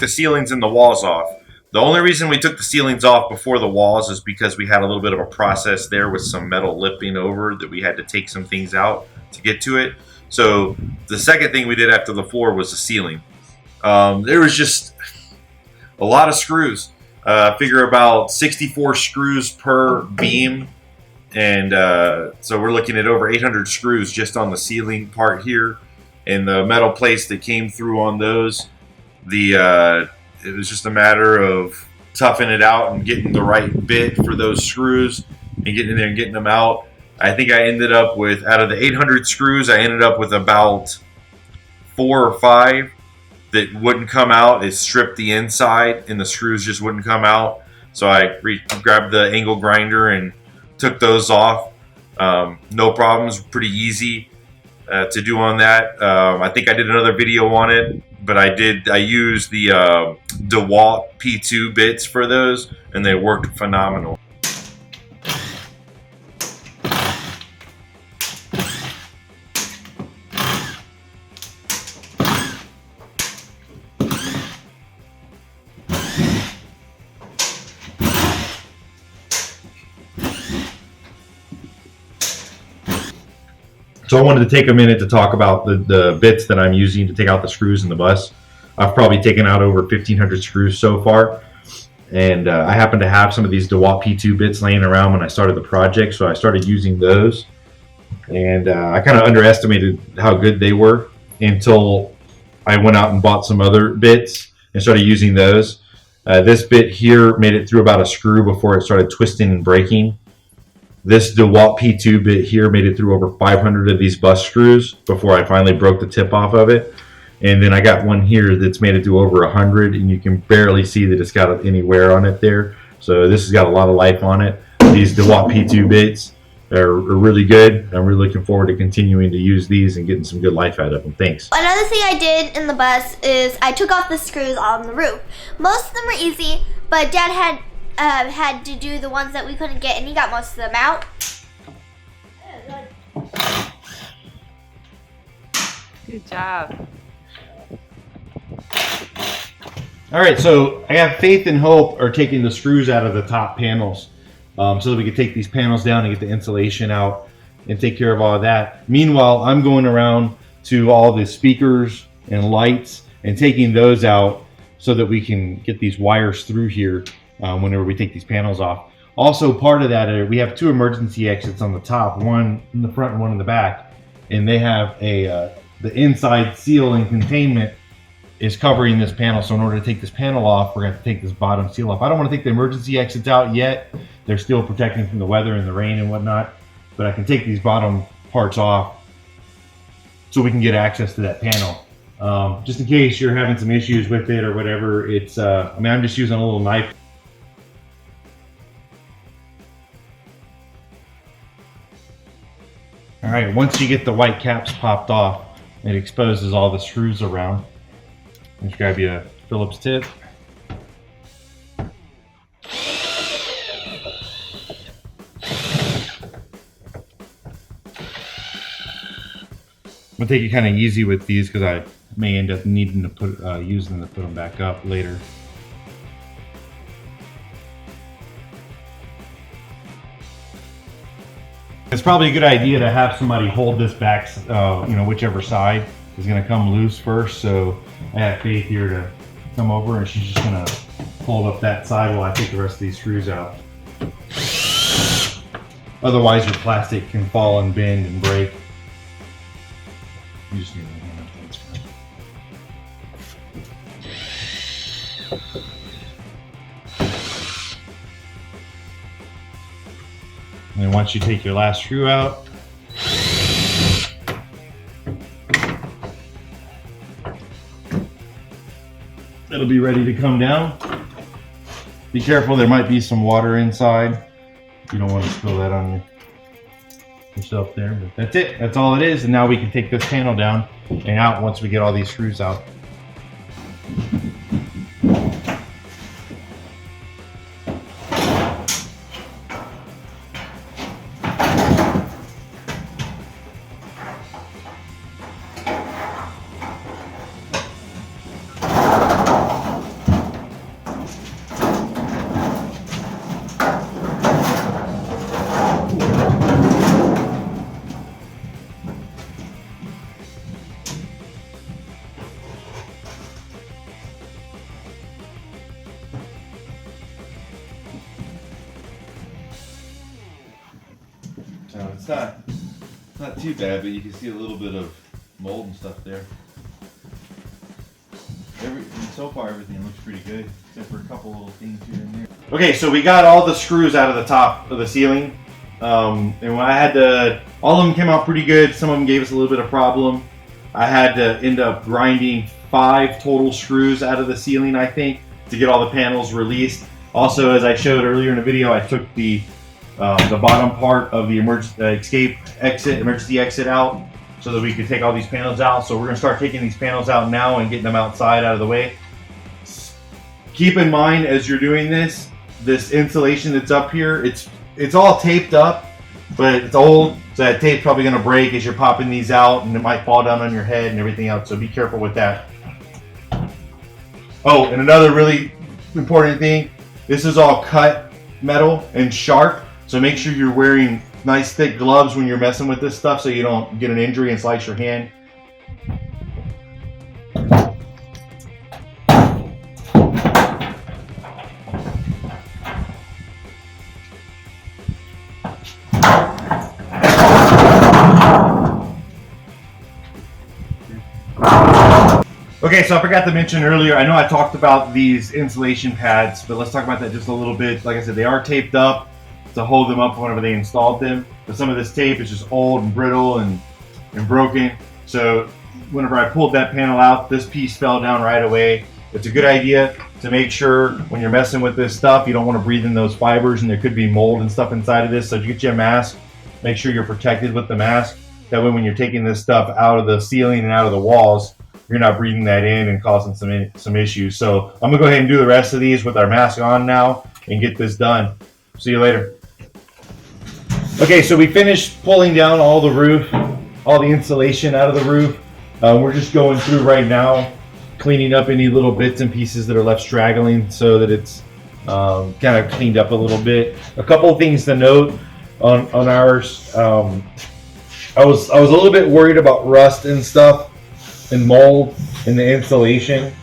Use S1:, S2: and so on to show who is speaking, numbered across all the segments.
S1: the ceilings and the walls off. The only reason we took the ceilings off before the walls is because we had a little bit of a process there with some metal lipping over that we had to take some things out to get to it. So the second thing we did after the floor was the ceiling. There was just a lot of screws. Figure about 64 screws per beam. And so we're looking at over 800 screws just on the ceiling part here. And the metal plates that came through on those. It was just a matter of toughing it out and getting the right bit for those screws and getting in there and getting them out. I think I ended up with, out of the 800 screws, I ended up with about 4 or 5 that wouldn't come out. It stripped the inside and the screws just wouldn't come out. So I grabbed the angle grinder and took those off. No problems, pretty easy to do on that. I think I did another video on it, but I used the DeWalt P2 bits for those, and they worked phenomenal. So I wanted to take a minute to talk about the bits that I'm using to take out the screws in the bus. I've probably taken out over 1,500 screws so far. And I happen to have some of these DeWalt P2 bits laying around when I started the project, so I started using those. And I kind of underestimated how good they were until I went out and bought some other bits and started using those. This bit here made it through about a screw before it started twisting and breaking. This DeWalt P2 bit here made it through over 500 of these bus screws before I finally broke the tip off of it. And then I got one here that's made it through over 100, and you can barely see that it's got any wear on it there. So this has got a lot of life on it. These DeWalt P2 bits are really good. I'm really looking forward to continuing to use these and getting some good life out of them. Thanks.
S2: Another thing I did in the bus is I took off the screws on the roof. Most of them were easy, but Dad had to do the ones that we couldn't get, and he got most of them out.
S3: Good job.
S1: All right, so I have faith and hope are taking the screws out of the top panels so that we can take these panels down and get the insulation out and take care of all of that. Meanwhile, I'm going around to all the speakers and lights and taking those out so that we can get these wires through here whenever we take these panels off. Also, part of that, we have 2 emergency exits on the top, one in the front and one in the back, and they have the inside seal and containment is covering this panel. So in order to take this panel off, we're going to have to take this bottom seal off. I don't want to take the emergency exits out yet. They're still protecting from the weather and the rain and whatnot, but I can take these bottom parts off so we can get access to that panel. Just in case you're having some issues with it or whatever, it's, I mean, I'm just using a little knife. All right, once you get the white caps popped off, it exposes all the screws around. Just grab you a Phillips tip. I'm gonna take it kind of easy with these because I may end up needing to put using them to put them back up later. It's probably a good idea to have somebody hold this back, you know, whichever side is going to come loose first. So I have Faith here to come over, and she's just going to hold up that side while I take the rest of these screws out. Otherwise, your plastic can fall and bend and break. You just need to hand up that. And then once you take your last screw out, it'll be ready to come down. Be careful, there might be some water inside. You don't want to spill that on yourself there, but that's it. That's all it is. And now we can take this panel down and out once we get all these screws out. it's not too bad, but you can see a little bit of mold and stuff there. So far, everything looks pretty good, except for a couple little things here and there. Okay, so we got all the screws out of the top of the ceiling. And when I had to, all of them came out pretty good. Some of them gave us a little bit of problem. I had to end up grinding 5 total screws out of the ceiling, I think, to get all the panels released. Also, as I showed earlier in the video, I took the bottom part of the emergency exit out so that we could take all these panels out. So we're gonna start taking these panels out now and getting them outside out of the way. Keep in mind as you're doing this insulation that's up here, it's all taped up, but it's old, so that tape's probably gonna break as you're popping these out, and it might fall down on your head and everything else, so be careful with that. Oh, and another really important thing, this is all cut metal and sharp, so make sure you're wearing nice thick gloves when you're messing with this stuff so you don't get an injury and slice your hand. Okay, so I forgot to mention earlier, I know I talked about these insulation pads, but let's talk about that just a little bit. Like I said, they are taped up to hold them up whenever they installed them, but some of this tape is just old and brittle and broken. So whenever I pulled that panel out, this piece fell down right away. It's a good idea to make sure when you're messing with this stuff, you don't want to breathe in those fibers, and there could be mold and stuff inside of this. So if you get you a mask, make sure you're protected with the mask. That way when you're taking this stuff out of the ceiling and out of the walls, you're not breathing that in and causing some issues. So I'm gonna go ahead and do the rest of these with our mask on now and get this done. See you later. Okay, so we finished pulling down all the roof, all the insulation out of the roof. We're just going through right now, cleaning up any little bits and pieces that are left straggling so that it's kind of cleaned up a little bit. A couple of things to note on ours. I was a little bit worried about rust and stuff and mold in the insulation.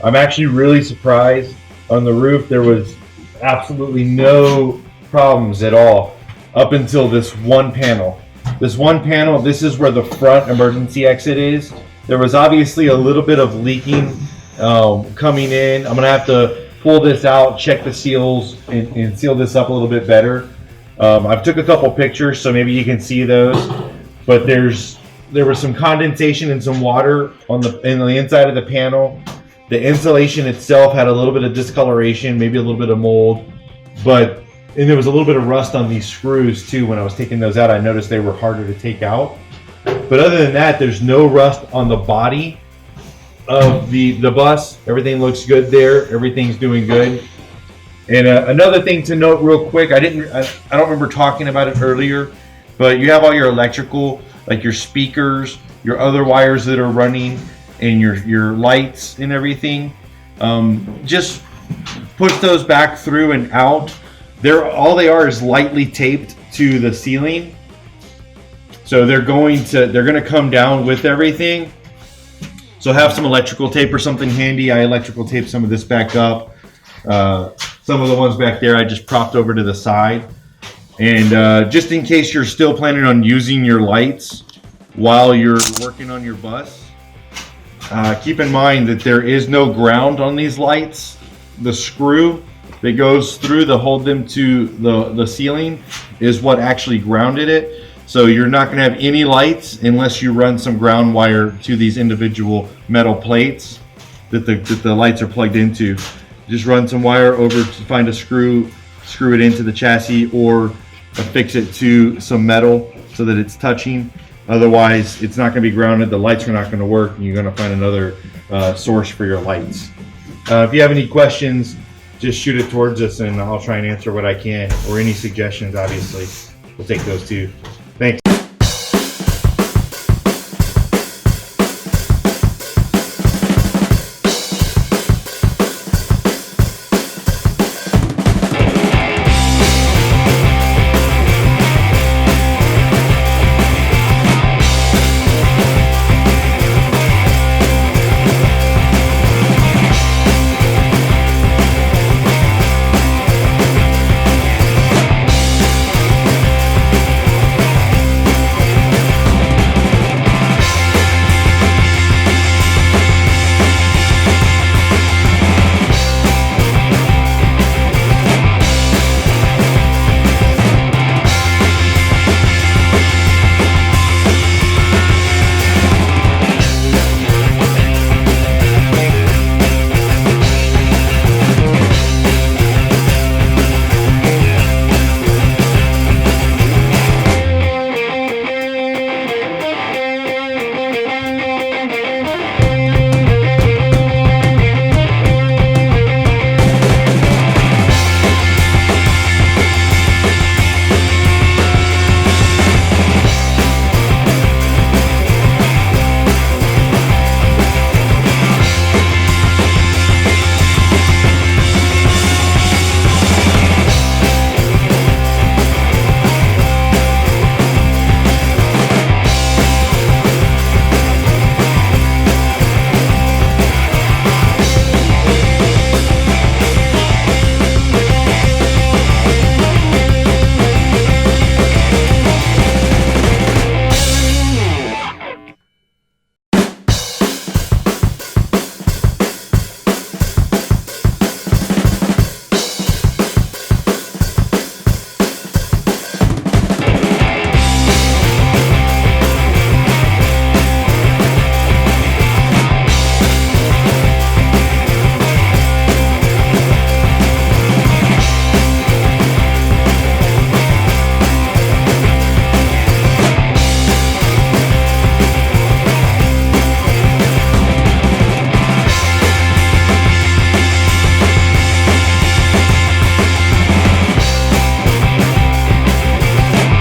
S1: I'm actually really surprised. On the roof there was absolutely no problems at all up until this one panel. This is where the front emergency exit is. There was obviously a little bit of leaking coming in. I'm gonna have to pull this out, check the seals, and seal this up a little bit better. I've took a couple pictures, so maybe you can see those, but there was some condensation and some water in the inside of the panel. The insulation itself had a little bit of discoloration, maybe a little bit of mold, and there was a little bit of rust on these screws too. When I was taking those out, I noticed they were harder to take out. But other than that, there's no rust on the body of the bus. Everything looks good there. Everything's doing good. And another thing to note real quick, I don't remember talking about it earlier, but you have all your electrical, like your speakers, your other wires that are running, and your lights and everything. Just push those back through and out. All they are is lightly taped to the ceiling. So they're going to come down with everything. So have some electrical tape or something handy. I electrical taped some of this back up. Some of the ones back there I just propped over to the side. And just in case you're still planning on using your lights while you're working on your bus, keep in mind that there is no ground on these lights. The screw that goes through to hold them to the ceiling is what actually grounded it. So you're not going to have any lights unless you run some ground wire to these individual metal plates that the lights are plugged into. Just run some wire over to find a screw it into the chassis, or affix it to some metal so that it's touching. Otherwise, it's not going to be grounded. The lights are not going to work, and you're going to find another source for your lights. If you have any questions, just shoot it towards us, and I'll try and answer what I can, or any suggestions, obviously. We'll take those too.